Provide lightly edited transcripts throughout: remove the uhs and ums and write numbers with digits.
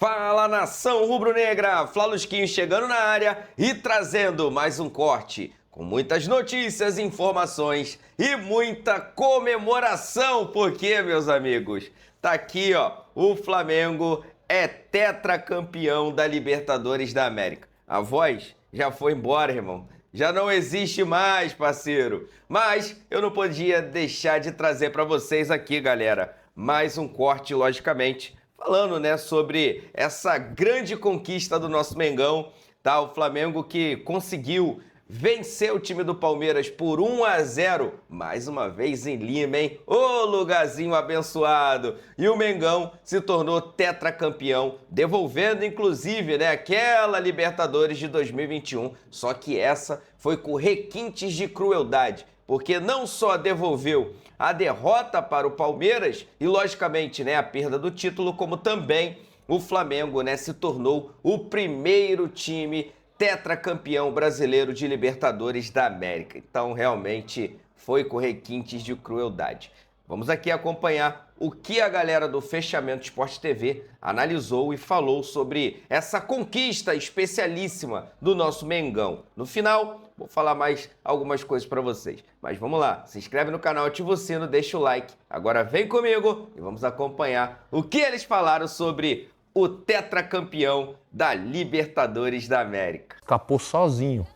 Fala, nação rubro-negra! Flalusquinho chegando na área e trazendo mais um corte com muitas notícias, informações e muita comemoração, porque, meus amigos, tá aqui, ó, o Flamengo é tetracampeão da Libertadores da América. A voz já foi embora, irmão. Já não existe mais, parceiro. Mas eu não podia deixar de trazer para vocês aqui, galera, mais um corte, logicamente, falando, né, sobre essa grande conquista do nosso Mengão, tá? O Flamengo que conseguiu vencer o time do Palmeiras por 1-0, mais uma vez em Lima, hein? Ô lugarzinho abençoado! E o Mengão se tornou tetracampeão, devolvendo inclusive, né, aquela Libertadores de 2021, só que essa foi com requintes de crueldade, porque não só devolveu a derrota para o Palmeiras e, logicamente, né, a perda do título, como também o Flamengo, né, se tornou o primeiro time tetracampeão brasileiro de Libertadores da América. Então, realmente, foi com requintes de crueldade. Vamos aqui acompanhar o que a galera do Fechamento Sport TV analisou e falou sobre essa conquista especialíssima do nosso Mengão. No final, vou falar mais algumas coisas para vocês. Mas vamos lá, se inscreve no canal, ativa o sino, deixa o like. Agora vem comigo e vamos acompanhar o que eles falaram sobre o tetracampeão da Libertadores da América. Escapou sozinho.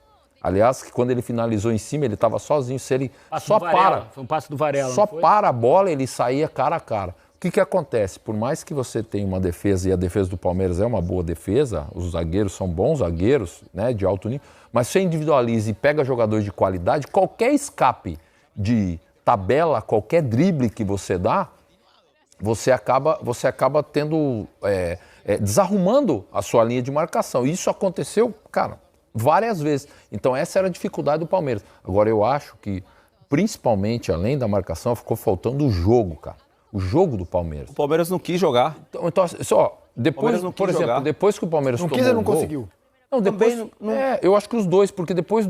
Aliás, que quando ele finalizou em cima, ele estava sozinho. Se ele só para, foi um passe do Varela, só para a bola, ele saía cara a cara. O que acontece? Por mais que você tenha uma defesa, e a defesa do Palmeiras é uma boa defesa, os zagueiros são bons zagueiros, né, de alto nível, mas se você individualiza e pega jogadores de qualidade, qualquer escape de tabela, qualquer drible que você dá, você acaba tendo, desarrumando a sua linha de marcação. E isso aconteceu, cara, várias vezes. Então essa era a dificuldade do Palmeiras. Agora eu acho que, principalmente, além da marcação, ficou faltando o jogo, cara. O jogo do Palmeiras. O Palmeiras não quis jogar. Então só, depois, por exemplo, jogar. Depois que o Palmeiras não tomou quis ou não gol, conseguiu? Não, depois, eu acho que os dois, porque depois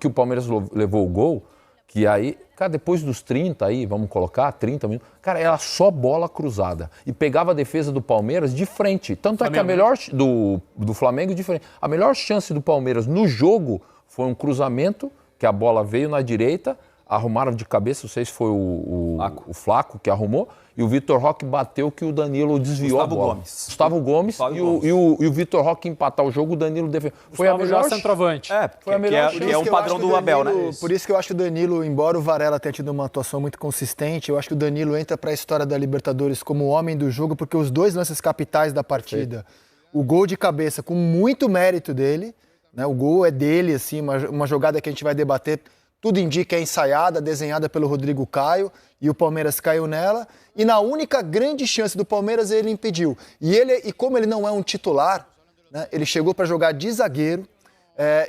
que o Palmeiras levou o gol, que aí, cara, depois dos 30 aí, vamos colocar, 30 minutos, cara, era só bola cruzada. E pegava a defesa do Palmeiras de frente. Tanto é que a melhor do Flamengo de frente. A melhor chance do Palmeiras no jogo foi um cruzamento, que a bola veio na direita, arrumaram de cabeça, não sei se foi o Flaco que arrumou, e o Vitor Roque bateu que o Danilo desviou a bola. Gustavo Gomes e o Vitor Roque empatar o jogo, o Danilo defendeu. Foi a melhor centroavante. Foi a melhor que é um padrão do Abel, né? Por isso que eu acho que o Danilo, embora o Varela tenha tido uma atuação muito consistente, eu acho que o Danilo entra para a história da Libertadores como o homem do jogo, porque os dois lances capitais da partida, o gol de cabeça com muito mérito dele, né? O gol é dele, assim, uma jogada que a gente vai debater. Tudo indica é ensaiada, desenhada pelo Rodrigo Caio, e o Palmeiras caiu nela. E na única grande chance do Palmeiras, ele impediu. E como ele não é um titular, né, ele chegou para jogar de zagueiro,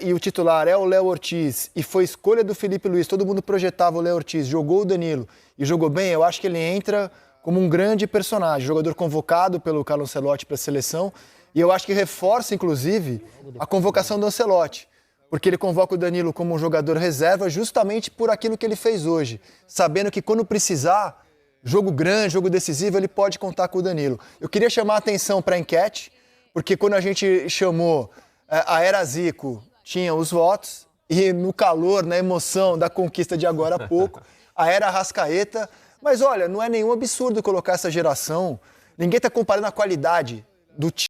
e o titular é o Léo Ortiz, e foi escolha do Felipe Luiz, todo mundo projetava o Léo Ortiz, jogou o Danilo e jogou bem, eu acho que ele entra como um grande personagem, jogador convocado pelo Carlo Ancelotti para a seleção, e eu acho que reforça, inclusive, a convocação do Ancelotti. Porque ele convoca o Danilo como um jogador reserva justamente por aquilo que ele fez hoje. Sabendo que quando precisar, jogo grande, jogo decisivo, ele pode contar com o Danilo. Eu queria chamar a atenção para a enquete, porque quando a gente chamou a Era Zico, tinha os votos, e no calor, na emoção da conquista de agora há pouco, a Era Arrascaeta. Mas olha, não é nenhum absurdo colocar essa geração. Ninguém está comparando a qualidade do time,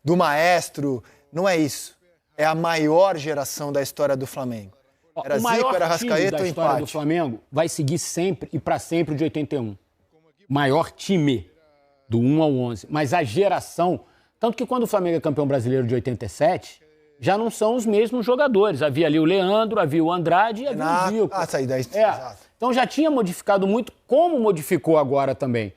do maestro. Não é isso. É a maior geração da história do Flamengo. Era o maior Zico, era Arrascaeta da história do Flamengo vai seguir sempre e para sempre o de 81. Maior time do 1 ao 11. Mas a geração... Tanto que quando o Flamengo é campeão brasileiro de 87, já não são os mesmos jogadores. Havia ali o Leandro, havia o Andrade e havia o Zico. Exato. Então já tinha modificado muito, como modificou agora também.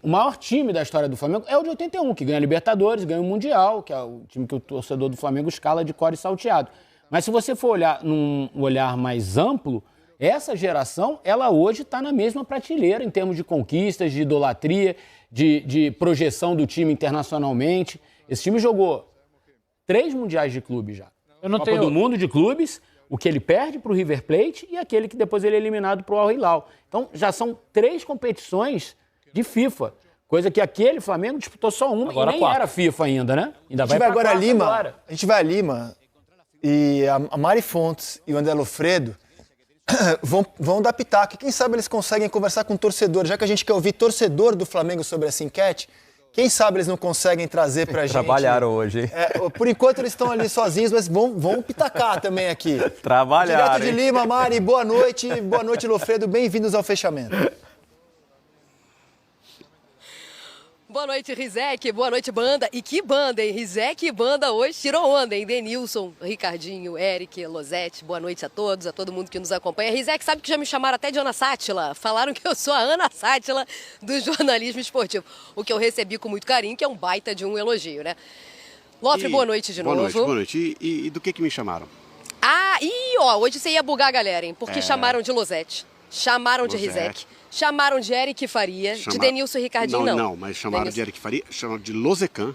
O maior time da história do Flamengo é o de 81, que ganha a Libertadores, ganha o Mundial, que é o time que o torcedor do Flamengo escala de cor e salteado. Mas se você for olhar num olhar mais amplo, essa geração, ela hoje está na mesma prateleira em termos de conquistas, de idolatria, de projeção do time internacionalmente. Esse time jogou 3 mundiais de clubes já. Copa do Mundo de clubes, o que ele perde para o River Plate e aquele que depois ele é eliminado para o Al Hilal. Então já são 3 competições de FIFA, Coisa que aquele Flamengo disputou só uma Agora e nem 4. era FIFA ainda, né? Ainda A gente vai pra agora a quarta Lima. agora. A gente vai a Lima e a Mari Fontes e o André Lofredo vão dar pitaco. E quem sabe eles conseguem conversar com o torcedor. Já que a gente quer ouvir torcedor do Flamengo sobre essa enquete, quem sabe eles não conseguem trazer pra gente. Trabalharam hoje, hein? Por enquanto eles estão ali sozinhos, mas vão pitacar também aqui. Trabalharam, Direto de hein? Lima, Mari, boa noite, Lofredo, bem-vindos ao fechamento. Boa noite, Rizek. Boa noite, banda. E que banda, hein? Rizek e banda hoje tirou onda, hein? Denilson, Ricardinho, Eric, Losete. Boa noite a todos, a todo mundo que nos acompanha. Rizek, sabe que já me chamaram até de Ana Sátila. Falaram que eu sou a Ana Sátila do jornalismo esportivo. O que eu recebi com muito carinho, que é um baita de um elogio, né? Lofe, boa noite de novo. Boa noite. E do que me chamaram? Hoje você ia bugar a galera, hein? Porque chamaram de Losete, chamaram de Losete. Rizek, chamaram de Eric Faria, de Denilson e Ricardinho, não. Não, mas chamaram de Eric Faria, chamaram de Lozecan.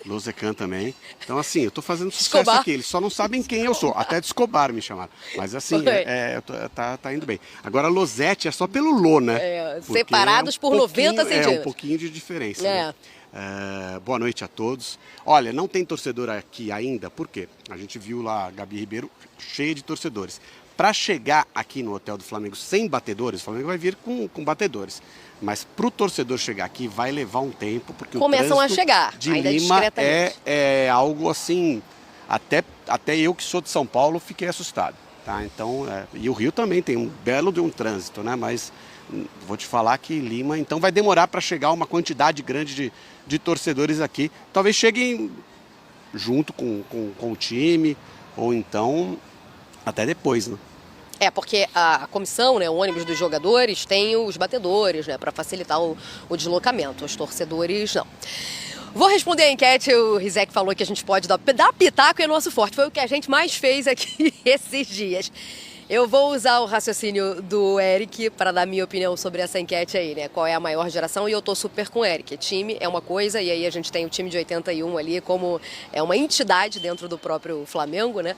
Lozecan também. Então, assim, eu tô fazendo sucesso Escobar. aqui. Eles só não sabem quem eu sou. Até de Escobar me chamaram. Mas, assim, tá indo bem. Agora, Losete é só pelo Lô, né? Porque separados por 90 centímetros. É, um pouquinho de diferença. É. Né? Boa noite a todos. Olha, não tem torcedor aqui ainda, por quê? A gente viu lá a Gabi Ribeiro cheia de torcedores. Para chegar aqui no hotel do Flamengo sem batedores, o Flamengo vai vir com batedores. Mas para o torcedor chegar aqui vai levar um tempo, porque Começam o a trânsito chegar, de ainda Lima discretamente. é algo assim, até eu que sou de São Paulo fiquei assustado. Tá? Então, e o Rio também tem um belo de um trânsito, né? Mas vou te falar que Lima, então vai demorar para chegar uma quantidade grande de torcedores aqui. Talvez cheguem junto com o time, ou então até depois, né? Porque a comissão, né, o ônibus dos jogadores, tem os batedores, né, para facilitar o deslocamento. Os torcedores, não. Vou responder a enquete. O Rizek falou que a gente pode dar pitaco é nosso forte. Foi o que a gente mais fez aqui esses dias. Eu vou usar o raciocínio do Eric para dar minha opinião sobre essa enquete aí, né? Qual é a maior geração? E eu tô super com o Eric. Time é uma coisa, e aí a gente tem o time de 81 ali como é uma entidade dentro do próprio Flamengo, né?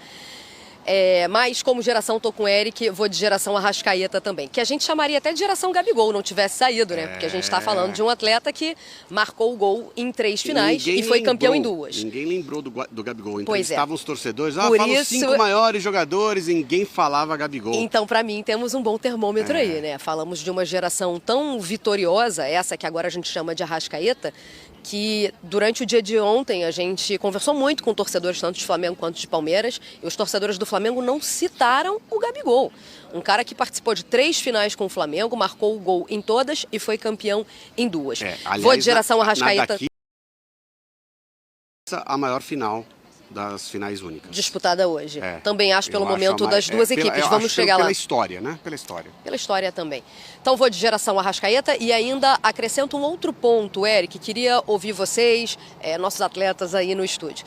Mas como geração tô com o Eric, vou de geração Arrascaeta também, que a gente chamaria até de geração Gabigol, não tivesse saído, né? Porque a gente tá falando de um atleta que marcou o gol em 3 finais e foi campeão em 2. Ninguém lembrou do Gabigol. Então Pois é. estavam os torcedores, Por falam isso- 5 maiores jogadores, ninguém falava Gabigol. Então, para mim, temos um bom termômetro aí, né? Falamos de uma geração tão vitoriosa, essa que agora a gente chama de Arrascaeta, que durante o dia de ontem a gente conversou muito com torcedores tanto de Flamengo quanto de Palmeiras, e os torcedores do Flamengo não citaram o Gabigol. Um cara que participou de 3 finais com o Flamengo, marcou o gol em todas e foi campeão em 2. Aliás, Vou de geração na Arrascaeta. daqui, essa a maior final das finais únicas. Disputada hoje. É. Também acho pelo Eu acho momento a mais- das duas pela- equipes. eu Vamos acho chegar lá. Pela história, né? Pela história. Pela história também. Então vou de geração Arrascaeta e ainda acrescento um outro ponto, Eric, queria ouvir vocês, nossos atletas aí no estúdio.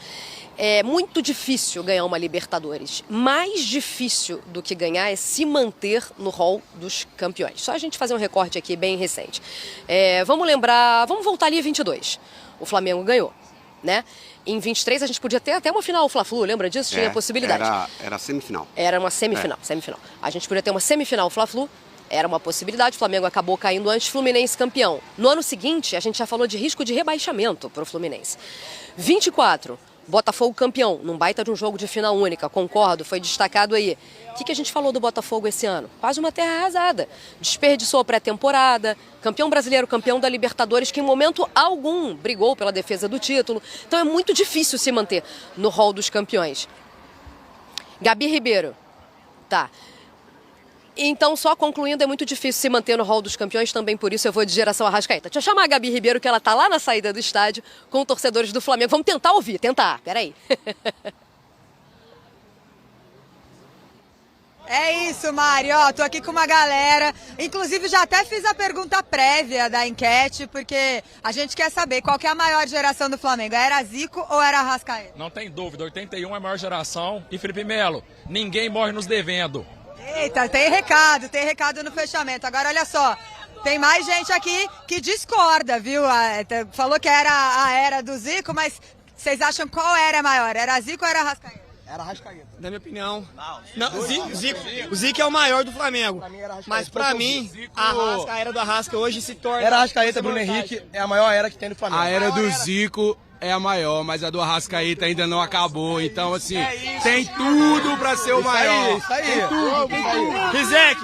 É muito difícil ganhar uma Libertadores. Mais difícil do que ganhar é se manter no hall dos campeões. Só a gente fazer um recorte aqui bem recente. Vamos voltar ali em 22. O Flamengo ganhou, né? Em 23 a gente podia ter até uma final Fla-Flu, lembra disso? Tinha possibilidade. Era semifinal. Era uma semifinal. A gente podia ter uma semifinal Fla-Flu, era uma possibilidade, o Flamengo acabou caindo antes, Fluminense campeão. No ano seguinte, a gente já falou de risco de rebaixamento para o Fluminense. 24, Botafogo campeão, num baita de um jogo de final única, concordo, foi destacado aí. O que a gente falou do Botafogo esse ano? Quase uma terra arrasada. Desperdiçou a pré-temporada, campeão brasileiro, campeão da Libertadores, que em momento algum brigou pela defesa do título. Então é muito difícil se manter no hall dos campeões. Gabi Ribeiro, tá. Então, só concluindo, é muito difícil se manter no hall dos campeões, também por isso eu vou de geração Arrascaeta. Deixa eu chamar a Gabi Ribeiro, que ela tá lá na saída do estádio com torcedores do Flamengo. Vamos tentar ouvir, peraí. É isso, Mari. Ó, tô aqui com uma galera. Inclusive, já até fiz a pergunta prévia da enquete, porque a gente quer saber qual que é a maior geração do Flamengo. Era Zico ou era Arrascaeta? Não tem dúvida, 81 é a maior geração. E Felipe Melo, ninguém morre nos devendo. Eita, tem recado no fechamento. Agora, olha só, tem mais gente aqui que discorda, viu? Falou que era a era do Zico, mas vocês acham qual era maior? Era Zico ou era Arrascaeta? Era Arrascaeta. Na minha opinião. Não, o Zico é o maior do Flamengo. Mas pra mim, a era do Arrasca hoje se torna... Era Arrascaeta, Bruno Henrique, é a maior era que tem no Flamengo. A era do Zico é a maior, mas a do Arrascaeta ainda não acabou. Então, assim, tem tudo pra ser o maior. Isso aí. Rizek,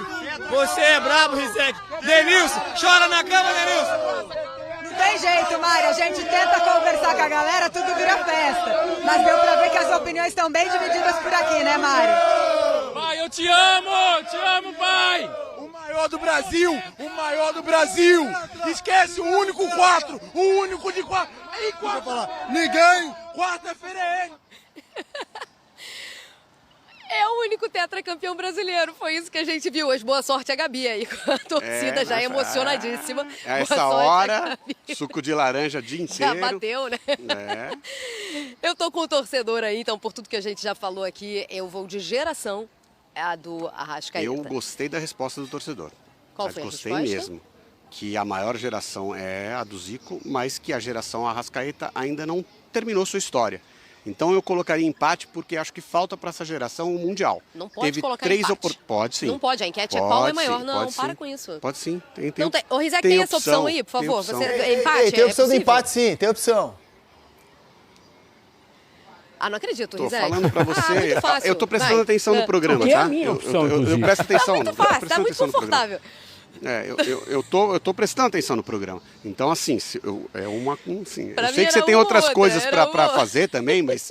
você é brabo, Rizek. Denilson, chora na cama, Denilson. Não tem jeito, Mário. A gente tenta conversar com a galera, tudo vira festa. Mas deu pra ver que as opiniões estão bem divididas por aqui, né, Mário? Pai, eu te amo, pai! O maior do Brasil, o maior do Brasil! Esquece o único 4, o único de 4. Aí, 4, ninguém! Quarta-feira é ele! É o único tetracampeão brasileiro, foi isso que a gente viu. Hoje, boa sorte a Gabi aí, com a torcida já emocionadíssima. A essa hora, suco de laranja o dia inteiro. Já bateu, né? Eu tô com o torcedor aí, então por tudo que a gente já falou aqui, eu vou de geração, a do Arrascaeta. Eu gostei da resposta do torcedor. Qual foi a gostei resposta? mesmo. Que a maior geração é a do Zico, mas que a geração Arrascaeta ainda não terminou sua história. Então eu colocaria empate porque acho que falta para essa geração o Mundial. Não pode Teve colocar 3 empate. Pode sim. Não pode, a enquete é qual é maior. Sim, não, para sim. com isso. Pode sim. Ô, Rizek, tem essa opção aí, por favor? Tem Empate, opção do empate, sim, tem opção. Ah, não acredito, Tô Rizek. falando pra você. Muito fácil. Eu tô prestando atenção no programa, Porque é tá? a minha opção, eu presto atenção. Tá muito fácil, tá muito confortável. Eu tô prestando atenção no programa. Então, assim, é uma. Assim, Pra eu sei mim que você era tem outras outra, coisas era pra outra. fazer também, mas.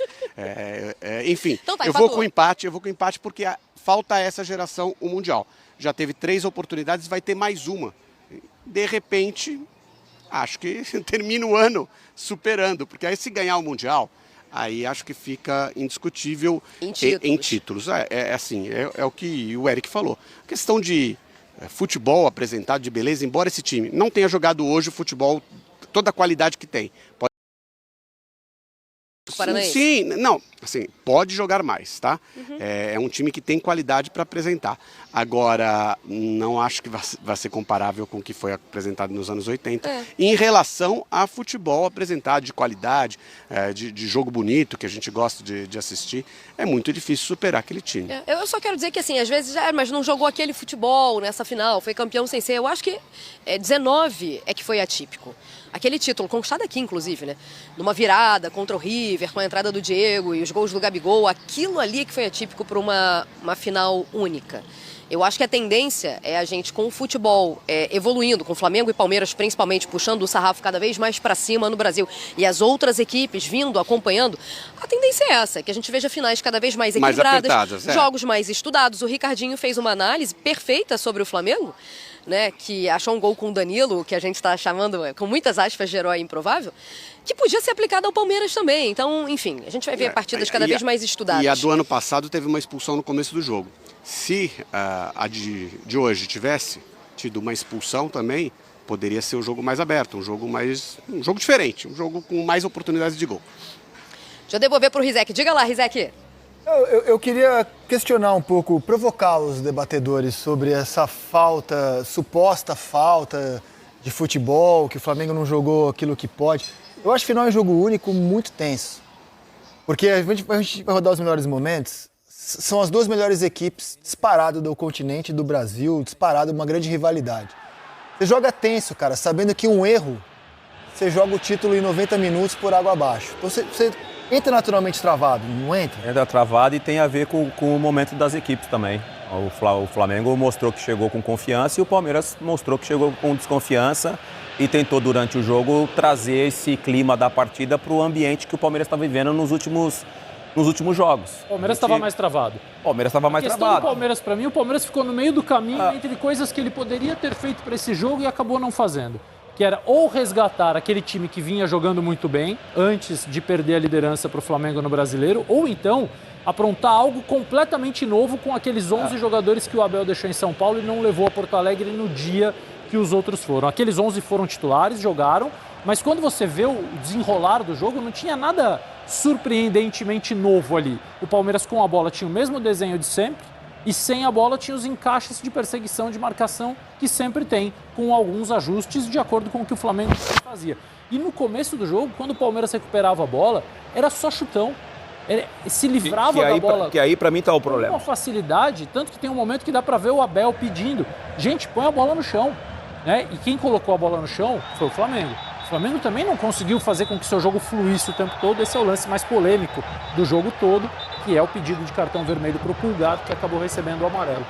Enfim, Então tá, eu vou empatou. com empate porque falta a essa geração o Mundial. Já teve 3 oportunidades, vai ter mais uma. De repente, acho que termina o ano superando, porque aí se ganhar o Mundial. Aí acho que fica indiscutível em títulos. É o que o Eric falou. A questão de futebol apresentado, de beleza, embora esse time não tenha jogado hoje o futebol, toda a qualidade que tem. Sim, não, assim, pode jogar mais, tá? É um time que tem qualidade para apresentar. Agora, não acho que vai ser comparável com o que foi apresentado nos anos 80. Em relação a futebol apresentado de qualidade, de jogo bonito, que a gente gosta de assistir, é muito difícil superar aquele time. Eu só quero dizer que, assim, às vezes, mas não jogou aquele futebol nessa final, foi campeão sem ser. Eu acho que 19 é que foi atípico. Aquele título, conquistado aqui, inclusive, né? Numa virada contra o River, com a entrada do Diego e os gols do Gabigol, aquilo ali que foi atípico para uma final única. Eu acho que a tendência é a gente, com o futebol evoluindo, com Flamengo e Palmeiras principalmente, puxando o sarrafo cada vez mais para cima no Brasil, e as outras equipes vindo, acompanhando, a tendência é essa, que a gente veja finais cada vez mais equilibradas, jogos mais estudados. O Ricardinho fez uma análise perfeita sobre o Flamengo, né, que achou um gol com o Danilo, que a gente está chamando, com muitas aspas, de herói improvável, que podia ser aplicado ao Palmeiras também. Então, enfim, a gente vai ver partidas cada vez mais estudadas. E a do ano passado teve uma expulsão no começo do jogo. Se a de hoje tivesse tido uma expulsão também, poderia ser um jogo mais aberto, um jogo diferente, um jogo com mais oportunidades de gol. Deixa eu devolver para o Rizek. Diga lá, Rizek. Eu queria questionar um pouco, provocar os debatedores sobre essa suposta falta de futebol, que o Flamengo não jogou aquilo que pode. Eu acho que final é um jogo único muito tenso. Porque a gente vai rodar os melhores momentos, são as duas melhores equipes disparado do continente, do Brasil, disparado, uma grande rivalidade. Você joga tenso, cara, sabendo que um erro, você joga o título em 90 minutos por água abaixo. Então você entra naturalmente travado, não entra? Entra travado e tem a ver com o momento das equipes também. O Flamengo mostrou que chegou com confiança e o Palmeiras mostrou que chegou com desconfiança e tentou durante o jogo trazer esse clima da partida para o ambiente que o Palmeiras está vivendo nos últimos jogos. O Palmeiras estava mais travado. O Palmeiras estava mais travado. A questão do Palmeiras, para mim, o Palmeiras ficou no meio do caminho entre coisas que ele poderia ter feito para esse jogo e acabou não fazendo. Que era ou resgatar aquele time que vinha jogando muito bem antes de perder a liderança para o Flamengo no Brasileiro, ou então aprontar algo completamente novo com aqueles 11 jogadores que o Abel deixou em São Paulo e não levou a Porto Alegre no dia que os outros foram. Aqueles 11 foram titulares, jogaram, mas quando você vê o desenrolar do jogo, não tinha nada surpreendentemente novo ali. O Palmeiras com a bola tinha o mesmo desenho de sempre e sem a bola tinha os encaixes de perseguição, de marcação que sempre tem, com alguns ajustes de acordo com o que o Flamengo fazia. E no começo do jogo, quando o Palmeiras recuperava a bola, era só chutão. Ele se livrava da bola. Que aí, para mim, tá o problema. Com uma facilidade, tanto que tem um momento que dá para ver o Abel pedindo, gente, põe a bola no chão. Né? E quem colocou a bola no chão foi o Flamengo. O Flamengo também não conseguiu fazer com que seu jogo fluísse o tempo todo. Esse é o lance mais polêmico do jogo todo, que é o pedido de cartão vermelho para o Pulgar, que acabou recebendo o amarelo.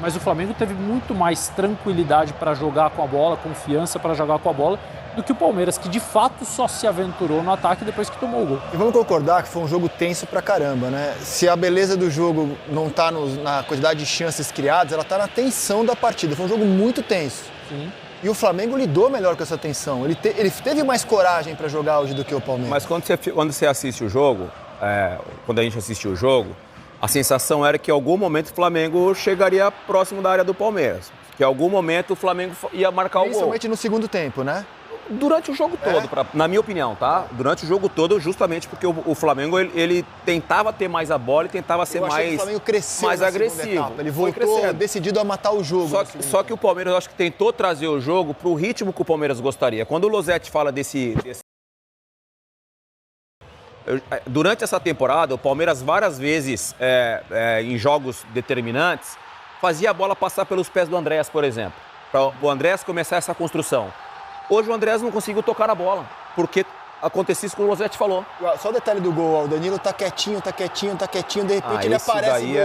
Mas o Flamengo teve muito mais tranquilidade para jogar com a bola, confiança para jogar com a bola, do que o Palmeiras, que de fato só se aventurou no ataque depois que tomou o gol. E vamos concordar que foi um jogo tenso pra caramba, né? Se a beleza do jogo não tá na quantidade de chances criadas, ela tá na tensão da partida. Foi um jogo muito tenso. Sim. E o Flamengo lidou melhor com essa tensão. Ele teve mais coragem para jogar hoje do que o Palmeiras. Mas quando você assiste o jogo, quando a gente assistiu o jogo, a sensação era que em algum momento o Flamengo chegaria próximo da área do Palmeiras. Que em algum momento o Flamengo ia marcar o gol. Principalmente no segundo tempo, né? Durante o jogo todo, na minha opinião, tá? Durante o jogo todo, justamente porque o Flamengo ele tentava ter mais a bola e tentava ser mais, o Flamengo cresceu mais agressivo. Ele voltou decidido a matar o jogo. Só que o Palmeiras, eu acho que tentou trazer o jogo para o ritmo que o Palmeiras gostaria. Quando o Losetti fala durante essa temporada, o Palmeiras várias vezes, em jogos determinantes, fazia a bola passar pelos pés do Andréas, por exemplo. Para o Andréas começar essa construção. Hoje o Andréas não conseguiu tocar na bola, porque acontecia isso que o Losetti falou. Só o detalhe do gol, o Danilo tá quietinho, de repente ele aparece daí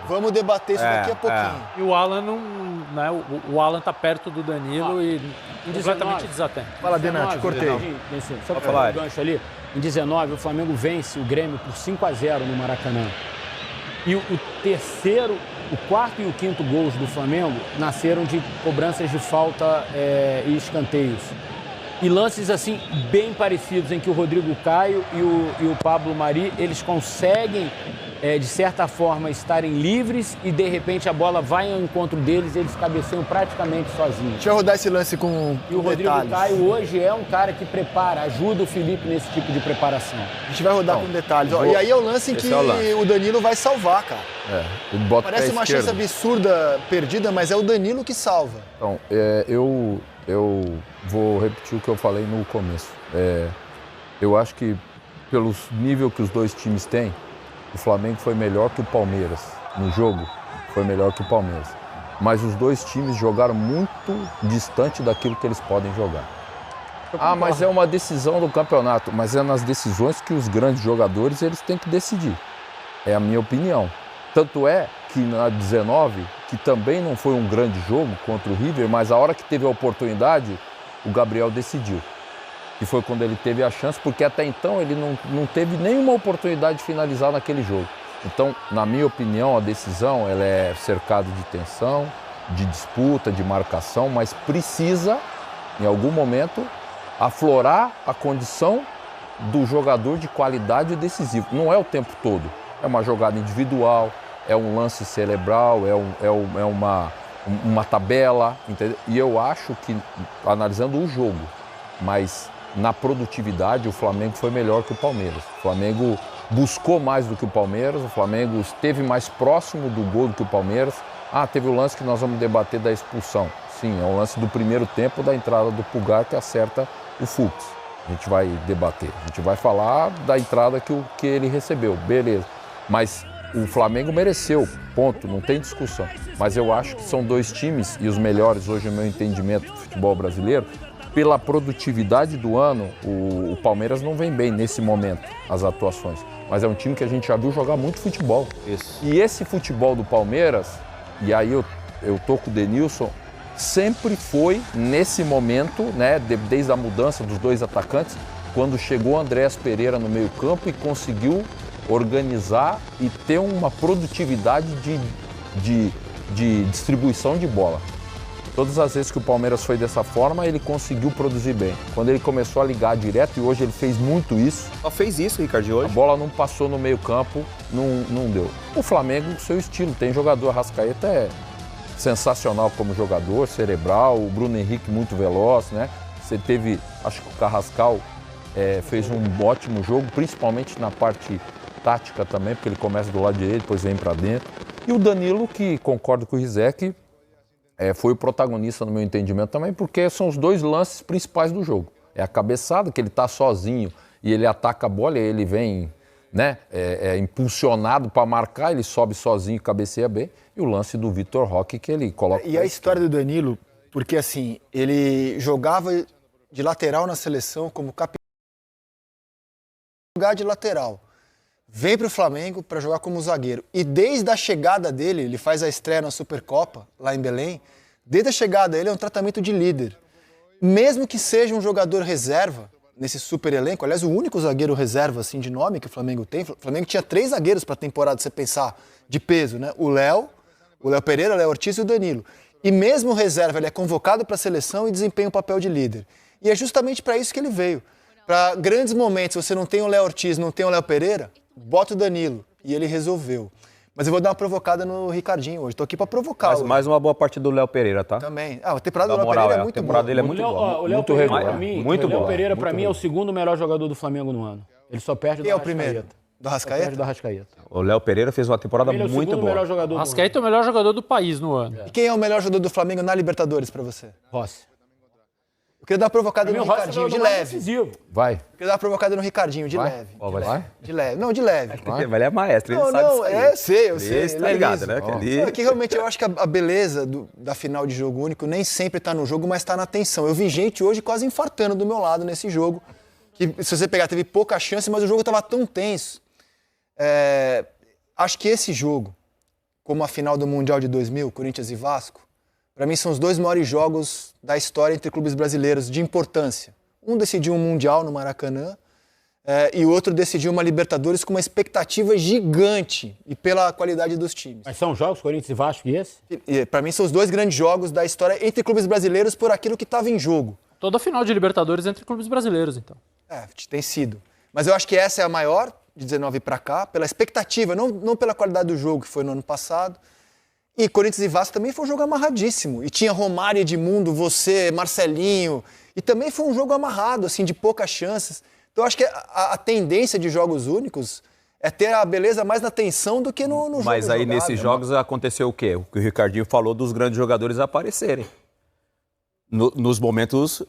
Vamos debater isso daqui a pouquinho. E o Alan não, né, o Alan tá perto do Danilo e completamente desatento. Fala, Denati, cortei. Só para falar o gancho ali, em 19 o Flamengo vence o Grêmio por 5-0 no Maracanã. E o terceiro, o quarto e o quinto gols do Flamengo nasceram de cobranças de falta e escanteios. E lances assim bem parecidos em que o Rodrigo Caio e o Pablo Mari, eles conseguem, de certa forma, estarem livres e de repente a bola vai ao encontro deles e eles cabeceiam praticamente sozinhos. Deixa eu rodar esse lance com E o Rodrigo detalhes. Caio hoje é um cara que prepara, ajuda o Felipe nesse tipo de preparação. A gente vai rodar com detalhes. E aí é o lance em que o Danilo vai salvar, cara. Ele bota Parece uma chance absurda perdida, mas é o Danilo que salva. Então, eu vou repetir o que eu falei no começo. Eu acho que, pelo nível que os dois times têm, o Flamengo foi melhor que o Palmeiras. No jogo, foi melhor que o Palmeiras. Mas os dois times jogaram muito distante daquilo que eles podem jogar. Mas é uma decisão do campeonato. Mas é nas decisões que os grandes jogadores eles têm que decidir. É a minha opinião. Tanto é que na 19, que também não foi um grande jogo contra o River, mas a hora que teve a oportunidade, o Gabriel decidiu. Que foi quando ele teve a chance, porque até então ele não teve nenhuma oportunidade de finalizar naquele jogo. Então, na minha opinião, a decisão ela é cercada de tensão, de disputa, de marcação, mas precisa, em algum momento, aflorar a condição do jogador de qualidade decisivo. Não é o tempo todo. É uma jogada individual, é um lance cerebral, é uma tabela, entendeu? E eu acho que, analisando o jogo, mas na produtividade o Flamengo foi melhor que o Palmeiras. O Flamengo buscou mais do que o Palmeiras, o Flamengo esteve mais próximo do gol do que o Palmeiras. Teve o lance que nós vamos debater da expulsão. Sim, é o lance do primeiro tempo da entrada do Pulgar que acerta o Fux. A gente vai debater, a gente vai falar da entrada que ele recebeu, beleza. Mas o Flamengo mereceu, ponto, não tem discussão. Mas eu acho que são dois times, e os melhores hoje, no meu entendimento, do futebol brasileiro. Pela produtividade do ano, o Palmeiras não vem bem nesse momento, as atuações. Mas é um time que a gente já viu jogar muito futebol. Isso. E esse futebol do Palmeiras, e aí eu tô com o Denilson, sempre foi nesse momento, né, desde a mudança dos dois atacantes, quando chegou o Andréas Pereira no meio-campo e conseguiu organizar e ter uma produtividade de distribuição de bola. Todas as vezes que o Palmeiras foi dessa forma, ele conseguiu produzir bem. Quando ele começou a ligar direto, e hoje ele fez muito isso. Só fez isso, Ricardo, hoje? A bola não passou no meio-campo, não deu. O Flamengo, seu estilo, tem jogador, Arrascaeta é sensacional como jogador, cerebral, o Bruno Henrique muito veloz, né? Você teve, acho que o Carrascal fez um ótimo jogo, principalmente na parte tática também, porque ele começa do lado direito, depois vem para dentro. E o Danilo, que concordo com o Rizek, foi o protagonista no meu entendimento também, porque são os dois lances principais do jogo. É a cabeçada, que ele está sozinho e ele ataca a bola e ele vem né, é impulsionado para marcar, ele sobe sozinho, cabeceia bem. E o lance do Vitor Roque que ele coloca... E a história do Danilo, porque assim, ele jogava de lateral na seleção como capitão, jogar de lateral. Vem para o Flamengo para jogar como zagueiro. E desde a chegada dele, ele faz a estreia na Supercopa, lá em Belém, desde a chegada dele é um tratamento de líder. Mesmo que seja um jogador reserva, nesse super elenco, aliás, o único zagueiro reserva assim, de nome que o Flamengo tem, o Flamengo tinha 3 zagueiros para a temporada, se você pensar, de peso, né? O Léo Pereira, o Léo Ortiz e o Danilo. E mesmo reserva, ele é convocado para a seleção e desempenha um papel de líder. E é justamente para isso que ele veio. Para grandes momentos, você não tem o Léo Ortiz, não tem o Léo Pereira, bota o Danilo. E ele resolveu. Mas eu vou dar uma provocada no Ricardinho hoje. Tô aqui para provocar. Mais uma boa partida do Léo Pereira, tá? Também. A temporada do Léo Pereira é muito boa. A temporada dele é muito boa. O Léo Pereira, para mim, o Léo Pereira, para mim, é o segundo melhor jogador do Flamengo no ano. Ele só perde do Arrascaeta. Quem é o primeiro? Do Arrascaeta? Perde do Arrascaeta. O Léo Pereira fez uma temporada muito boa. Ele é o segundo melhor jogador do Arrascaeta é o melhor jogador do país no ano. E quem é o melhor jogador do Flamengo na Libertadores para você? Rossi. Eu queria dar uma provocada no Ricardinho, de leve. Vai. Eu queria dar uma provocada no Ricardinho, de leve. Vai? De leve. Não, de leve. Mas ele é maestro, ele Não, sabe não, eu sei. Ele tá ligado, né? É que realmente eu acho que a beleza da final de jogo único nem sempre tá no jogo, mas tá na tensão. Eu vi gente hoje quase infartando do meu lado nesse jogo, que se você pegar, teve pouca chance, mas o jogo tava tão tenso. Acho que esse jogo, como a final do Mundial de 2000, Corinthians e Vasco, para mim são os 2 maiores jogos da história entre clubes brasileiros de importância. Um decidiu um Mundial no Maracanã e o outro decidiu uma Libertadores com uma expectativa gigante e pela qualidade dos times. Mas são jogos, Corinthians e Vasco, e esse? Para mim são os 2 grandes jogos da história entre clubes brasileiros por aquilo que estava em jogo. Toda final de Libertadores entre clubes brasileiros, então. Tem sido. Mas eu acho que essa é a maior, de 19 para cá, pela expectativa, não pela qualidade do jogo que foi no ano passado. E Corinthians e Vasco também foi um jogo amarradíssimo. E tinha Romário, Edmundo, você, Marcelinho. E também foi um jogo amarrado, assim, de poucas chances. Então eu acho que a tendência de jogos únicos é ter a beleza mais na tensão do que no jogo. Mas aí nesses jogos aconteceu o quê? O que o Ricardinho falou dos grandes jogadores aparecerem. Nos momentos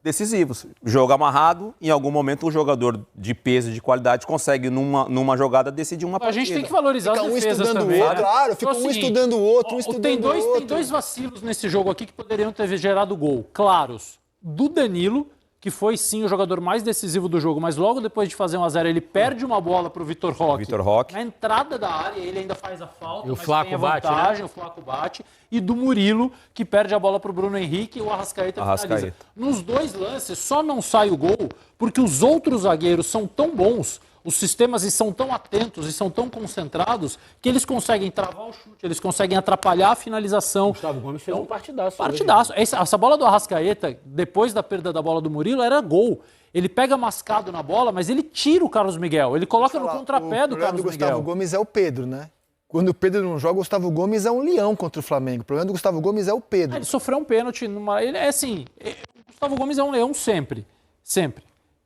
decisivos. Jogo amarrado, em algum momento um jogador de peso e de qualidade consegue numa jogada decidir uma partida. A gente tem que valorizar as defesas também. Claro, fica um estudando o outro, Tem dois vacilos nesse jogo aqui que poderiam ter gerado gol, claros. Do Danilo, que foi sim o jogador mais decisivo do jogo, mas logo depois de fazer 1-0 ele perde uma bola para o Vitor Roque. Na entrada da área ele ainda faz a falta, e o Flaco bate, vantagem, né? O Flaco bate. E do Murilo, que perde a bola para o Bruno Henrique e o Arrascaeta finaliza. Nos 2 lances só não sai o gol porque os outros zagueiros são tão bons, os sistemas são tão atentos e são tão concentrados que eles conseguem travar o chute, eles conseguem atrapalhar a finalização. Gustavo Gomes fez um partidaço. Essa bola do Arrascaeta, depois da perda da bola do Murilo, era gol. Ele pega mascado na bola, mas ele tira o Carlos Miguel. Ele coloca no contrapé do Carlos Miguel. O Gustavo Gomes é o Pedro, né? Quando o Pedro não joga, o Gustavo Gomes é um leão contra o Flamengo. O problema do Gustavo Gomes é o Pedro. Ele sofreu um pênalti. Ele é assim, o Gustavo Gomes é um leão sempre. Sempre.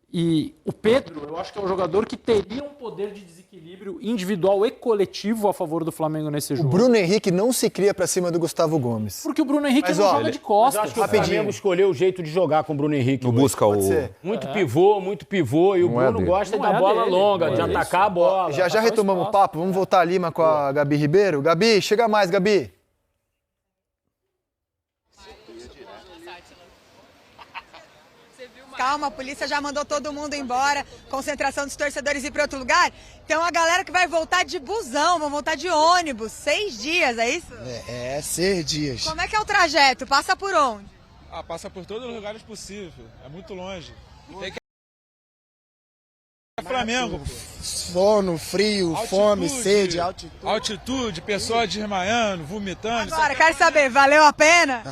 E o Pedro, eu acho que é um jogador que teria um poder de desequilíbrio individual e coletivo a favor do Flamengo nesse jogo. O Bruno Henrique não se cria pra cima do Gustavo Gomes. Porque o Bruno Henrique não joga de costas. Mas eu acho que o Flamengo escolheu o jeito de jogar com o Bruno Henrique. Não busca o... Muito pivô. E o Bruno gosta da bola longa, de atacar a bola. Já retomamos o papo. Vamos voltar a Lima com a Gabi Ribeiro. Gabi, chega mais, Gabi. Calma, a polícia já mandou todo mundo embora, concentração dos torcedores ir para outro lugar. Então a galera que vai voltar de busão, vão voltar de ônibus, 6 dias, é isso? 6 dias. Como é que é o trajeto? Passa por onde? Passa por todos os lugares possíveis, é muito longe. Tem que... Flamengo. Sono, frio, fome, sede, altitude. Altitude, pessoas desmaiando, vomitando. Agora, quero saber, valeu a pena?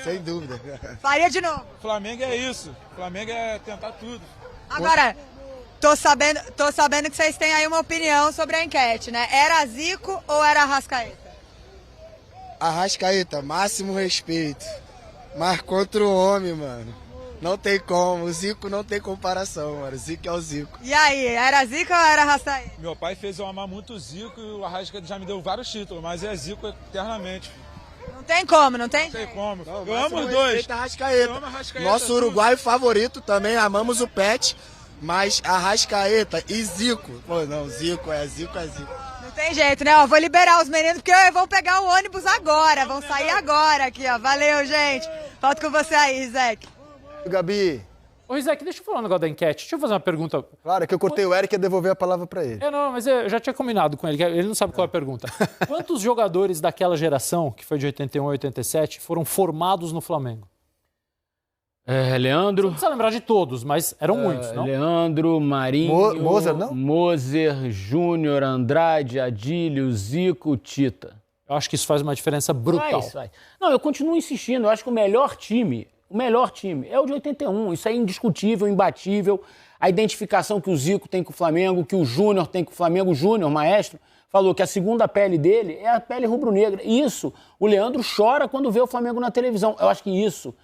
Sem dúvida. Faria de novo? Flamengo é isso. Flamengo é tentar tudo. Agora, tô sabendo que vocês têm aí uma opinião sobre a enquete, né? Era Zico ou era Arrascaeta? Arrascaeta, máximo respeito. Mas contra o homem, mano. Não tem como, o Zico não tem comparação, mano. O Zico é o Zico. E aí, era Zico ou era Arrascaeta? Meu pai fez eu amar muito o Zico e o Arrascaeta já me deu vários títulos, mas é Zico eternamente. Não tem como, não tem? Não tem como. Eu amo os dois. Arrascaeta. Nosso uruguaio favorito também, amamos o Pet. Mas Arrascaeta e Zico. Pô, não, Zico é Zico. Não tem jeito, né? Ó, vou liberar os meninos porque vão pegar o ônibus agora. Vão sair agora aqui, ó. Valeu, gente. Volto com você aí, Rizek. Gabi. Ô, Rizek, deixa eu falar um negócio da enquete. Deixa eu fazer uma pergunta. Claro, é que eu cortei o Eric e ia devolver a palavra pra ele. Não, mas eu já tinha combinado com ele. Ele não sabe qual é a pergunta. Quantos jogadores daquela geração, que foi de 81 a 87, foram formados no Flamengo? Leandro. Não precisa lembrar de todos, mas eram muitos, não? Leandro, Marinho. Moser, não? Moser, Júnior, Andrade, Adílio, Zico, Tita. Eu acho que isso faz uma diferença brutal. Faz. Não, eu continuo insistindo. Eu acho que o melhor time é o de 81. Isso é indiscutível, imbatível. A identificação que o Zico tem com o Flamengo, que o Júnior tem com o Flamengo. O Júnior, maestro, falou que a segunda pele dele é a pele rubro-negra. Isso, o Leandro chora quando vê o Flamengo na televisão. Eu acho que isso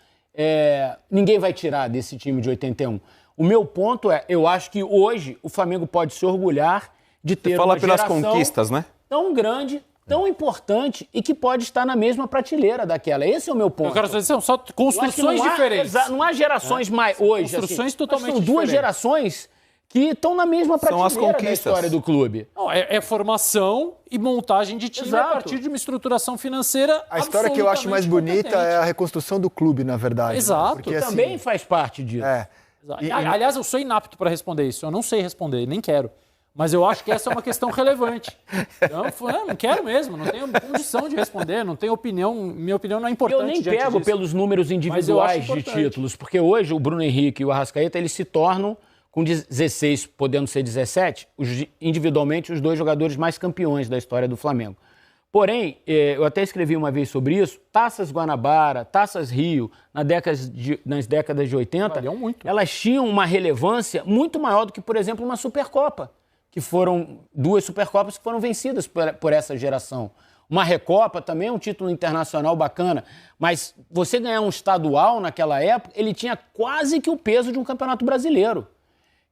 ninguém vai tirar desse time de 81. O meu ponto eu acho que hoje o Flamengo pode se orgulhar de ter uma geração pelas conquistas, né? Tão grande, tão importante e que pode estar na mesma prateleira daquela. Esse é o meu ponto. Eu quero dizer, são só construções diferentes. Não há gerações mais hoje. Construções assim, totalmente são duas diferentes. gerações que estão na mesma prateleira São as conquistas da história do clube. Não, é formação e montagem de time Exato. a partir de uma estruturação financeira. A história que eu acho mais bonita é a reconstrução do clube, na verdade. Exato. Porque, assim, Também faz parte disso. Aliás, eu sou inapto para responder isso. Eu não sei responder, nem quero. Mas eu acho que essa é uma questão relevante. Não quero mesmo, não tenho condição de responder, não tenho opinião, minha opinião não é importante. Eu nem pego pelos números individuais de títulos, porque hoje o Bruno Henrique e o Arrascaeta, eles se tornam, com 16, podendo ser 17, individualmente os dois jogadores mais campeões da história do Flamengo. Porém, eu até escrevi uma vez sobre isso, Taças Guanabara, Taças Rio, nas décadas de 80, elas tinham uma relevância muito maior do que, por exemplo, uma Supercopa, que foram duas Supercopas que foram vencidas por essa geração. Uma Recopa também é um título internacional bacana, mas você ganhar um estadual naquela época, ele tinha quase que o peso de um campeonato brasileiro.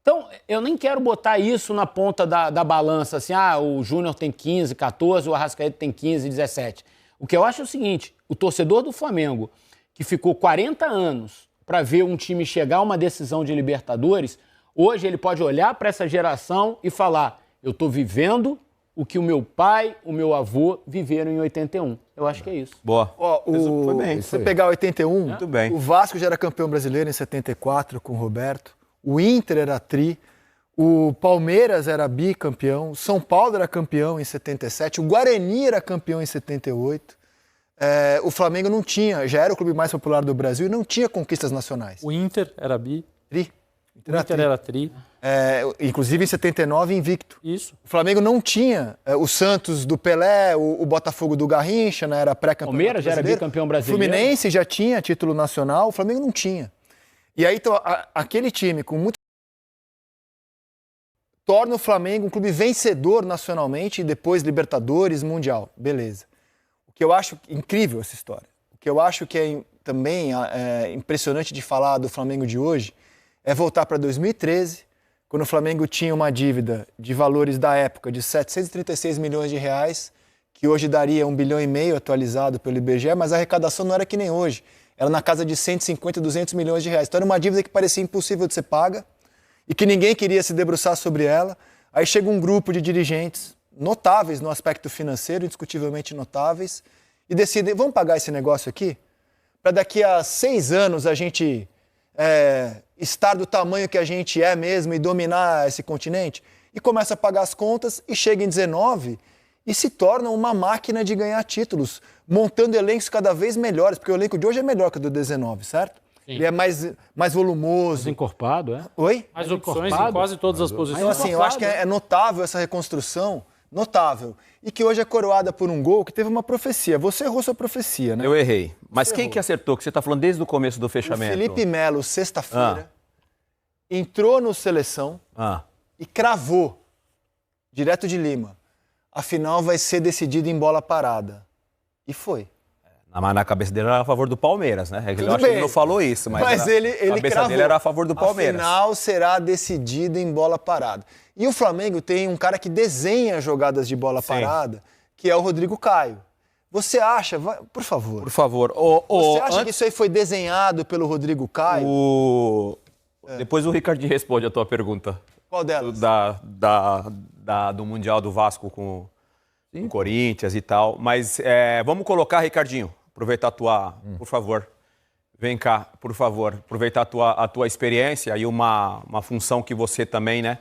Então, eu nem quero botar isso na ponta da balança, assim, o Júnior tem 15, 14, o Arrascaeta tem 15, 17. O que eu acho é o seguinte, o torcedor do Flamengo, que ficou 40 anos para ver um time chegar a uma decisão de Libertadores, hoje ele pode olhar para essa geração e falar, eu estou vivendo o que o meu pai, o meu avô viveram em 81. Eu acho que é isso. Boa. Foi bem. Se você pegar 81, Muito bem. O Vasco já era campeão brasileiro em 74 com o Roberto. O Inter era tri, o Palmeiras era bicampeão, o São Paulo era campeão em 77, o Guarani era campeão em 78. O Flamengo não tinha, já era o clube mais popular do Brasil e não tinha conquistas nacionais. O Inter era bi. Tri. O Inter era tri. Inclusive em 79, invicto. Isso. O Flamengo não tinha o Santos do Pelé, o Botafogo do Garrincha, né, era pré-campeão. Palmeiras já era bicampeão brasileiro. O Fluminense já tinha título nacional, o Flamengo não tinha. E aí, então, aquele time com muito... torna o Flamengo um clube vencedor nacionalmente e depois Libertadores, Mundial. Beleza. O que eu acho incrível essa história, o que eu acho que é também impressionante de falar do Flamengo de hoje, é voltar para 2013, quando o Flamengo tinha uma dívida de valores da época de 736 milhões de reais, que hoje daria 1,5 bilhão atualizado pelo IBGE, mas a arrecadação não era que nem hoje. Era na casa de 150, 200 milhões de reais. Então era uma dívida que parecia impossível de ser paga e que ninguém queria se debruçar sobre ela. Aí chega um grupo de dirigentes notáveis no aspecto financeiro, indiscutivelmente notáveis, e decidem, vamos pagar esse negócio aqui? Para daqui a 6 anos a gente estar do tamanho que a gente é mesmo e dominar esse continente? E começa a pagar as contas e chega em 19 e se torna uma máquina de ganhar títulos, montando elencos cada vez melhores, porque o elenco de hoje é melhor que o do 19, certo? Sim. Ele é mais volumoso. Mais encorpado, é? Oi? Mais opções em quase todas as posições. Então, assim, eu acho que é notável essa reconstrução, notável. E que hoje é coroada por um gol que teve uma profecia. Você errou sua profecia, né? Eu errei. Mas quem que acertou? Que você está falando desde o começo do fechamento. O Felipe Melo, sexta-feira, entrou no Seleção e cravou, direto de Lima, a final vai ser decidida em bola parada. E foi. Mas na cabeça dele era a favor do Palmeiras, né? Tudo eu acho bem. que ele não falou isso, mas ele a cabeça cravou. dele era a favor do Palmeiras. A final será decidida em bola parada. E o Flamengo tem um cara que desenha jogadas de bola parada, que é o Rodrigo Caio. Você acha, por favor. Por favor. Você acha que isso aí foi desenhado pelo Rodrigo Caio? Depois o Ricardinho responde a tua pergunta. Qual delas? Do Mundial do Vasco com o Corinthians e tal. Mas vamos colocar, Ricardinho, aproveitar a tua... Por favor, vem cá, por favor. Aproveitar a tua experiência e uma função que você também, né?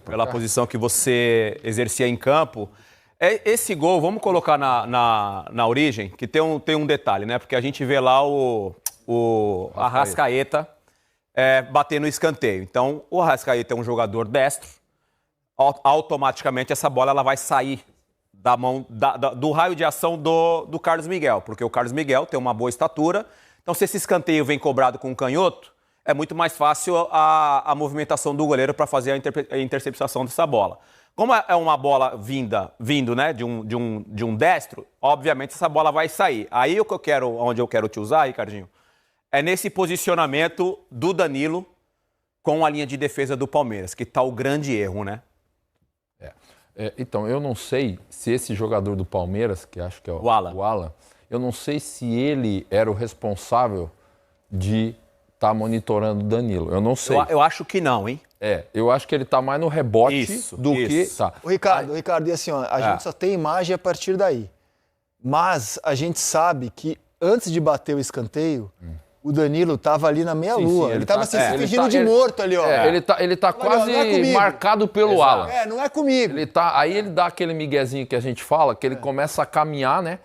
Pela posição que você exercia em campo. Esse gol, vamos colocar na origem, que tem um detalhe, né? Porque a gente vê lá o Arrascaeta bater no escanteio. Então, o Arrascaeta é um jogador destro. Automaticamente, essa bola ela vai sair da mão, do raio de ação do Carlos Miguel. Porque o Carlos Miguel tem uma boa estatura. Então, se esse escanteio vem cobrado com um canhoto, é muito mais fácil a movimentação do goleiro para fazer a interceptação dessa bola. Como é uma bola vindo, né, de um destro, obviamente essa bola vai sair. Aí onde eu quero te usar, Ricardinho, é nesse posicionamento do Danilo com a linha de defesa do Palmeiras, que está o grande erro, né? Então, eu não sei se esse jogador do Palmeiras, que acho que é o Alan, eu não sei se ele era o responsável de estar monitorando o Danilo. Eu não sei. Eu acho que não, hein? Eu acho que ele está mais no rebote que... Tá. O Ricardo, e assim, ó, a gente só tem imagem a partir daí. Mas a gente sabe que antes de bater o escanteio, o Danilo estava ali na meia-lua. Ele estava se fingindo de morto ali, ó. Ele tá quase marcado pelo Alan. Não é comigo. Aí ele dá aquele miguezinho que a gente fala, que ele começa a caminhar, né,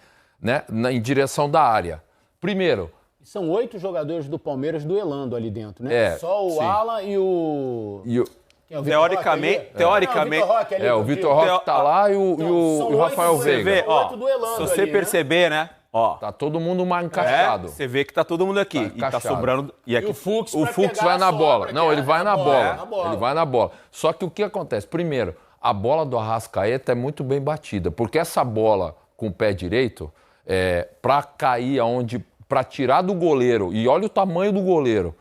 em direção da área. Primeiro... São 8 jogadores do Palmeiras duelando ali dentro, né? Só o Alan e o... Teoricamente... o Vitor Roque tá lá e o Rafael Veiga. Se você perceber, né? Tá todo mundo mais encaixado. Você vê que tá todo mundo aqui. E tá sobrando... E o Fux vai na bola. Não, ele vai na bola. Ele vai na bola. Só que o que acontece? Primeiro, a bola do Arrascaeta é muito bem batida. Porque essa bola com o pé direito, pra cair aonde... Para tirar do goleiro, e olha o tamanho do goleiro,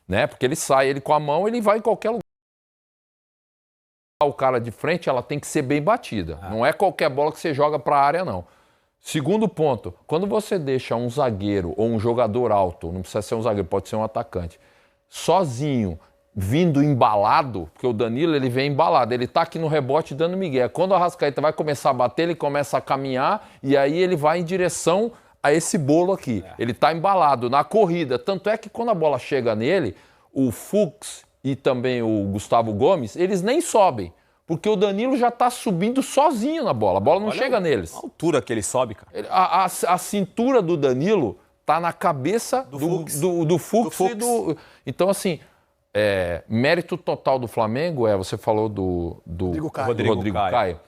né? Porque ele com a mão, ele vai em qualquer lugar. O cara de frente, ela tem que ser bem batida. Não é qualquer bola que você joga para a área, não. Segundo ponto, quando você deixa um zagueiro ou um jogador alto, não precisa ser um zagueiro, pode ser um atacante, sozinho, vindo embalado, porque o Danilo, ele vem embalado, ele tá aqui no rebote dando migué. Quando o Arrascaeta vai começar a bater, ele começa a caminhar e aí ele vai em direção a esse bolo aqui. Ele tá embalado na corrida. Tanto é que quando a bola chega nele, o Fux e também o Gustavo Gomes, eles nem sobem. Porque o Danilo já tá subindo sozinho na bola. A bola não chega neles. A altura que ele sobe, cara. A cintura do Danilo tá na cabeça do Fux. Então, assim, mérito total do Flamengo você falou do Rodrigo Caio.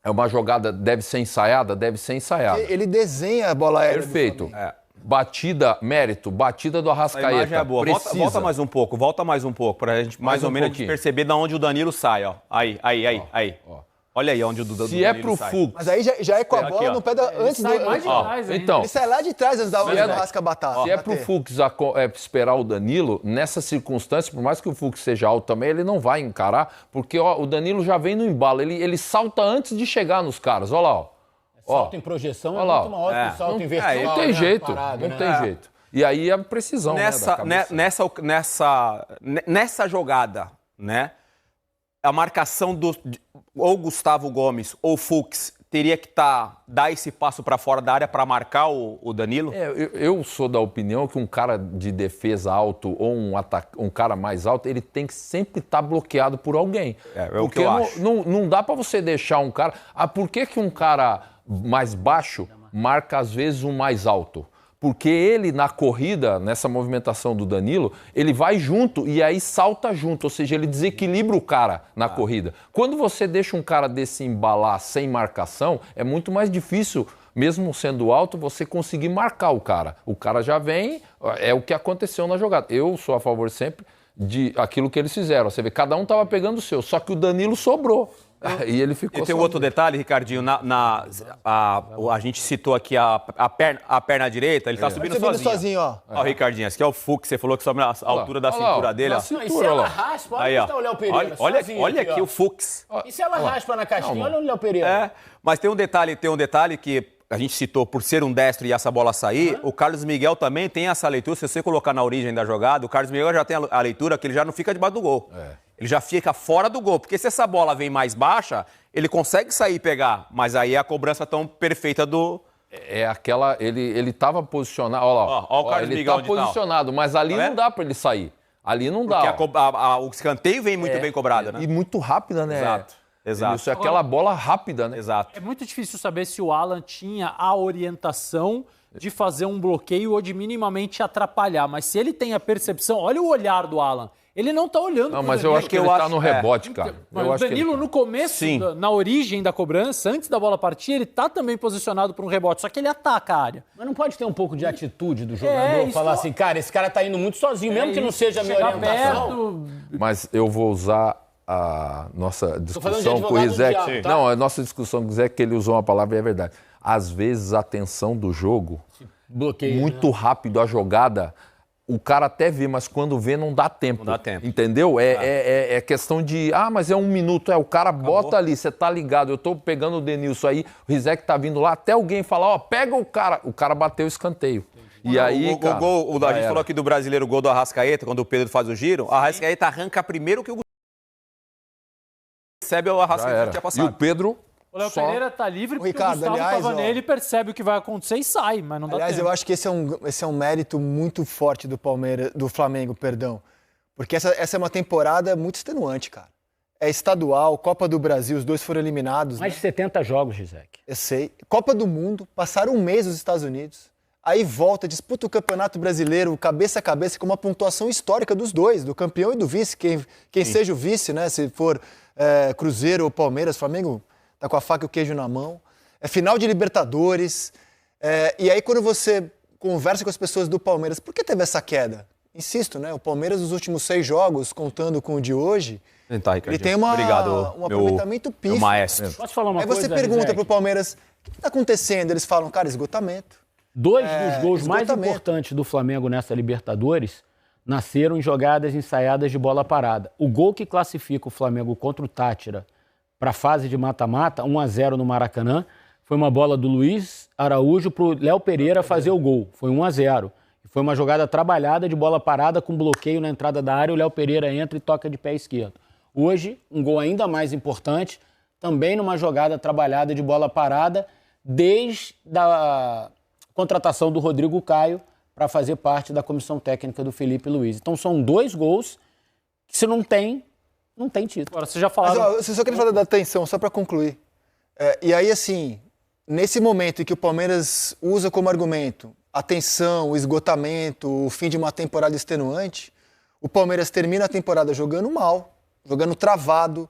É uma jogada, deve ser ensaiada? Deve ser ensaiada. Ele desenha a bola aérea. Perfeito. Batida, mérito, batida do Arrascaeta. A imagem é boa. Volta mais um pouco, pra gente mais ou menos perceber de onde o Danilo sai, ó. Aí. Olha aí onde o Danilo sai. Se é pro Fux. Mas aí já é com a bola no pé antes do... mais de trás, então, ele sai lá de trás antes da Arrasca bater. Se é pro Fux esperar o Danilo, nessa circunstância, por mais que o Fux seja alto também, ele não vai encarar, porque o Danilo já vem no embalo, ele salta antes de chegar nos caras, olha lá, ó. Salto em projeção é muito maior que o salto em vertical. Não tem jeito, não tem jeito. E aí a precisão, nessa jogada, né? A marcação ou Gustavo Gomes ou Fux teria que dar esse passo para fora da área para marcar o Danilo? Eu sou da opinião que um cara de defesa alto ou um cara mais alto, ele tem que sempre estar bloqueado por alguém. O que eu acho. Não dá para você deixar um cara... por que um cara mais baixo marca às vezes um mais alto? Porque ele, na corrida, nessa movimentação do Danilo, ele vai junto e aí salta junto, ou seja, ele desequilibra o cara na corrida. Quando você deixa um cara desse embalar sem marcação, é muito mais difícil, mesmo sendo alto, você conseguir marcar o cara. O cara já vem, é o que aconteceu na jogada. Eu sou a favor sempre de aquilo que eles fizeram. Você vê, cada um estava pegando o seu, só que o Danilo sobrou. E ele ficou. E tem outro detalhe, Ricardinho, a gente citou aqui a perna direita, ele tá subindo sozinho. Ó, Ricardinho, esse aqui é o Fux, você falou que sobe a altura da cintura dele. E se ela raspa, olha onde está o Léo Pereira. Olha aqui o Fux. E se ela raspa na caixinha, olha onde o Léo Pereira. Mas tem um detalhe que a gente citou, por ser um destro e essa bola sair, o Carlos Miguel também tem essa leitura. Se você colocar na origem da jogada, o Carlos Miguel já tem a leitura que ele já não fica debaixo do gol. Ele já fica fora do gol, porque se essa bola vem mais baixa, ele consegue sair e pegar, mas aí é a cobrança tão perfeita do... É aquela... Ele tava posicionado... Olha lá, Ó, o Carlos ele Miguel tá posicionado, mas ali Tá não dá pra ele sair. Ali não dá. Porque o escanteio vem muito bem cobrado, né? E muito rápida, né? Exato. Isso é aquela bola rápida, né? Exato. É muito difícil saber se o Alan tinha a orientação de fazer um bloqueio ou de minimamente atrapalhar. Mas se ele tem a percepção... Olha o olhar do Alan. Ele não tá olhando Não, mas eu acho que ele tá no rebote, cara. Mas o Danilo, no começo, na origem da cobrança, antes da bola partir, ele tá também posicionado para um rebote, só que ele ataca a área. Mas não pode ter um pouco de atitude do jogador? Falar assim, cara, esse cara tá indo muito sozinho, mesmo que não seja a minha orientação. Mas eu vou usar a nossa discussão com o Rizek. Tá? Não, a nossa discussão com o Rizek, que ele usou uma palavra e é verdade. Às vezes a tensão do jogo, bloqueia, muito rápido a jogada... O cara até vê, mas quando vê não dá tempo. Não dá tempo. Entendeu? É questão de... mas é 1 minuto. O cara bota ali, você tá ligado. Eu tô pegando o Denilson aí, o Rizek tá vindo lá, até alguém falar, pega o cara. O cara bateu o escanteio. E aí, a gente falou aqui do brasileiro, o gol do Arrascaeta, quando o Pedro faz o giro, o Arrascaeta arranca primeiro que o recebe o Arrascaeta que tinha passado. E o Pedro... O Léo Pereira tá livre porque Ricardo, o Gustavo aliás, tava nele, percebe o que vai acontecer e sai, mas não dá Aliás, tempo. eu acho que esse é um mérito muito forte do Flamengo, porque essa é uma temporada muito extenuante, cara. É estadual, Copa do Brasil, os dois foram eliminados. Mais de 70 jogos, Rizek. Eu sei. Copa do Mundo, passaram 1 mês nos Estados Unidos, aí volta, disputa o Campeonato Brasileiro cabeça a cabeça com uma pontuação histórica dos dois, do campeão e do vice, quem seja o vice, né? Se for Cruzeiro ou Palmeiras, Flamengo... Tá com a faca e o queijo na mão. É final de Libertadores. E aí, quando você conversa com as pessoas do Palmeiras, por que teve essa queda? Insisto, né? O Palmeiras, nos últimos 6 jogos, contando com o de hoje, ele tem um aproveitamento pífio. Maestro. Posso falar uma aí coisa, você pergunta Rizek? pro Palmeiras, o que tá acontecendo? Eles falam, cara, esgotamento. 2 dos gols mais esgotamento. importantes do Flamengo nessa Libertadores nasceram em jogadas ensaiadas de bola parada. O gol que classifica o Flamengo contra o Tátira para a fase de mata-mata, 1-0 no Maracanã, foi uma bola do Luiz Araújo para o Léo Pereira fazer o gol. Foi 1-0. Foi uma jogada trabalhada de bola parada com bloqueio na entrada da área. O Léo Pereira entra e toca de pé esquerdo. Hoje, um gol ainda mais importante, também numa jogada trabalhada de bola parada, desde a contratação do Rodrigo Caio para fazer parte da comissão técnica do Felipe Luiz. Então são 2 gols que se não tem título. Agora, você já falou. Mas, você só queria falar da atenção, só para concluir. E aí, assim, nesse momento em que o Palmeiras usa como argumento a tensão, o esgotamento, o fim de uma temporada extenuante, o Palmeiras termina a temporada jogando mal, jogando travado,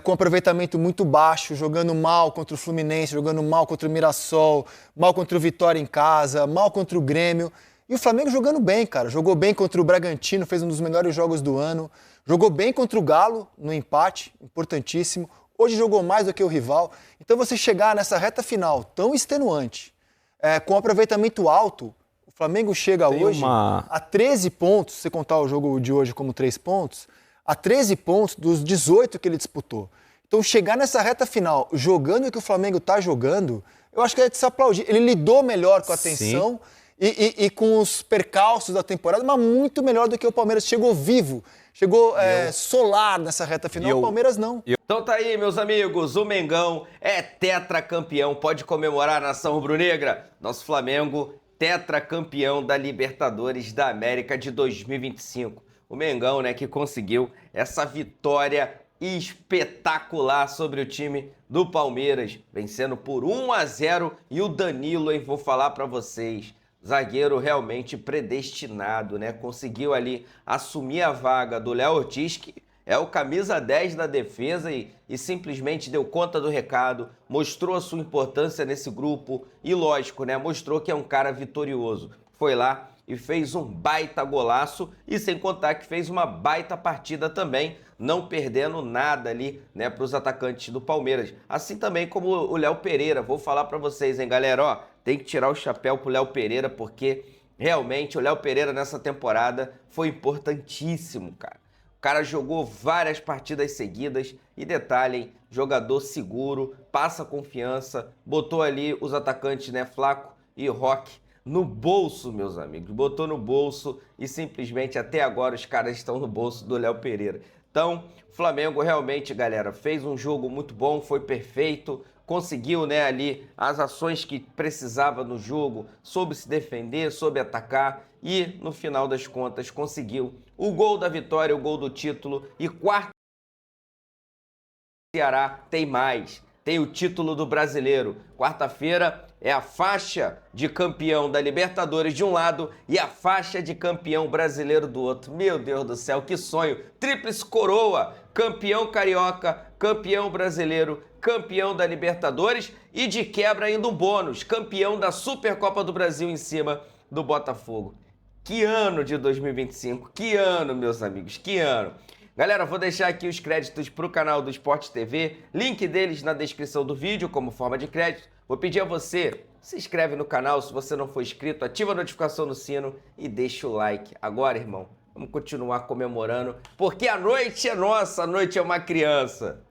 com aproveitamento muito baixo, jogando mal contra o Fluminense, jogando mal contra o Mirassol, mal contra o Vitória em casa, mal contra o Grêmio. E o Flamengo jogando bem, cara. Jogou bem contra o Bragantino, fez um dos melhores jogos do ano. Jogou bem contra o Galo, no empate, importantíssimo. Hoje jogou mais do que o rival. Então você chegar nessa reta final tão extenuante, com aproveitamento alto, o Flamengo chega hoje a 13 pontos, se você contar o jogo de hoje como 3 pontos, a 13 pontos dos 18 que ele disputou. Então chegar nessa reta final, jogando o que o Flamengo está jogando, eu acho que é de se aplaudir. Ele lidou melhor com a tensão e com os percalços da temporada, mas muito melhor do que o Palmeiras. Chegou vivo, chegou solar nessa reta final, o Palmeiras não. Então tá aí, meus amigos, o Mengão é tetracampeão, pode comemorar a nação rubro-negra. Nosso Flamengo, tetracampeão da Libertadores da América de 2025. O Mengão, né, que conseguiu essa vitória espetacular sobre o time do Palmeiras, vencendo por 1-0. E o Danilo, hein, vou falar pra vocês, zagueiro realmente predestinado, né? Conseguiu ali assumir a vaga do Léo Ortiz, que é o camisa 10 da defesa e simplesmente deu conta do recado, mostrou a sua importância nesse grupo e, lógico, né? Mostrou que é um cara vitorioso. Foi lá e fez um baita golaço e sem contar que fez uma baita partida também, não perdendo nada ali, né, para os atacantes do Palmeiras. Assim também como o Léo Pereira. Vou falar para vocês, hein, galera, ó, tem que tirar o chapéu pro Léo Pereira, porque realmente o Léo Pereira nessa temporada foi importantíssimo, cara. cara jogou várias partidas seguidas e detalhe, hein? Jogador seguro, passa confiança, botou ali os atacantes, né, Flaco e Roque, no bolso, meus amigos. Botou no bolso e simplesmente até agora os caras estão no bolso do Léo Pereira. Então, o Flamengo realmente, galera, fez um jogo muito bom, foi perfeito, conseguiu, né, ali as ações que precisava no jogo, soube se defender, soube atacar e, no final das contas, conseguiu o gol da vitória, o gol do título e quarta. Ceará tem mais, tem o título do Brasileiro. Quarta-feira é a faixa de campeão da Libertadores de um lado e a faixa de campeão brasileiro do outro. Meu Deus do céu, que sonho! Tríplice coroa, campeão carioca, campeão brasileiro, campeão da Libertadores e de quebra ainda um bônus, campeão da Supercopa do Brasil em cima do Botafogo. Que ano de 2025, que ano, meus amigos, que ano! Galera, vou deixar aqui os créditos para o canal do Sport TV, link deles na descrição do vídeo como forma de crédito. Vou pedir a você, se inscreve no canal se você não for inscrito, ativa a notificação no sino e deixa o like. Agora, irmão, vamos continuar comemorando, porque a noite é nossa, a noite é uma criança.